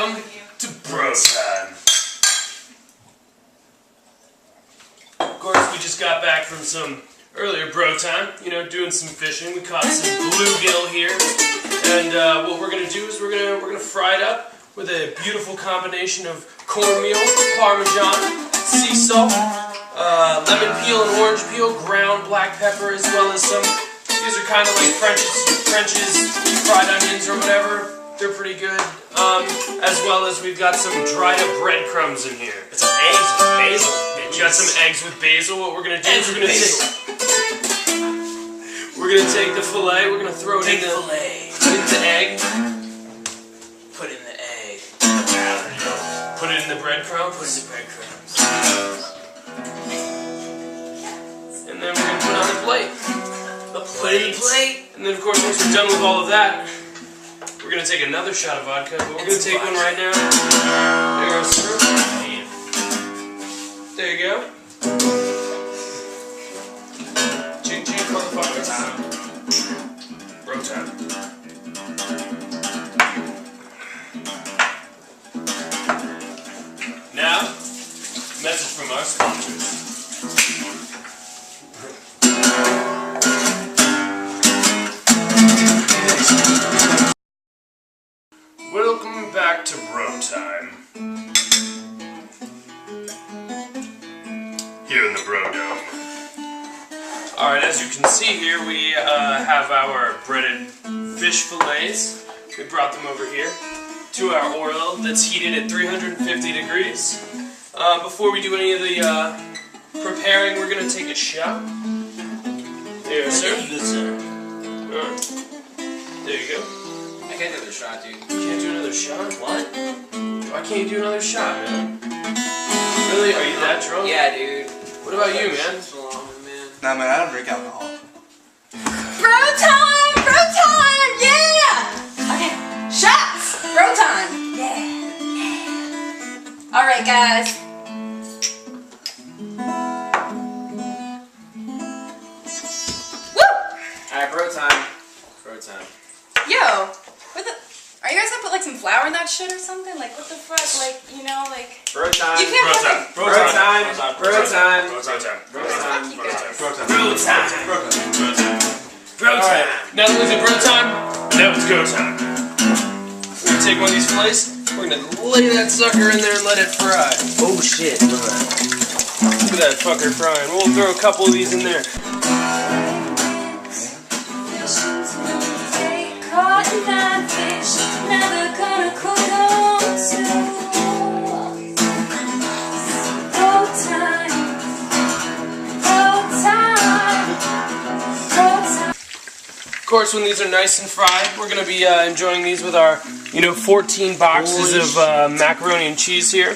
welcome to Bro Time. Of course, we just got back from some earlier Bro Time, you know, doing some fishing. We caught some bluegill here, and what we're gonna do is we're gonna fry it up with a beautiful combination of cornmeal, Parmesan, sea salt, lemon peel and orange peel, ground black pepper, as well as some. These are kind of like French's fried onions or whatever. They're pretty good. As well as we've got some dried up breadcrumbs in here. It's some eggs with basil. We got some eggs with basil. What we're gonna do is we're gonna take the fillet. We're gonna throw it in the egg. Put it in the egg. Put it in the breadcrumbs. Put it in the breadcrumbs. And then we're gonna put it on the plate. Put it in the plate. And then of course once we're done with all of that, we're gonna take another shot of vodka, but we're gonna take one right now. There goes through. There you go. Ching ching, motherfucker. Bro time. Now, message from our sponsors. Welcome back to Bro Time. Here in the Bro Dome. Alright, as you can see here, we have our breaded fish fillets. We brought them over here to our oil that's heated at 350 degrees. Before we do any of the preparing, we're going to take a shot. There, sir. There you go. I can't do another shot, dude. You can't do another shot? What? Why can't you do another shot, man? Really? Are you that drunk? Yeah, dude. What about you, man? Nah, man, I don't drink alcohol. Bro time! Bro time! Yeah! Okay, shots! Bro time! Yeah! Yeah! Alright, guys. Woo! Alright, bro time. Bro time. Yo! What the... Are you guys gonna put like some flour in that shit or something? Like, what the fuck? Like, you know, like... Bro time. You can't have like... Bro time. Bro time. Bro time. Bro time. Fuck you guys. Bro time. Bro time. Now that it's bro time, now it's go time. We're gonna take one of these fillets, we're gonna lay that sucker in there and let it fry. Oh shit. Look at that. Look at that fucker frying. We'll throw a couple of these in there. Of course, when these are nice and fried, we're going to be enjoying these with our, 14 boxes of macaroni and cheese here.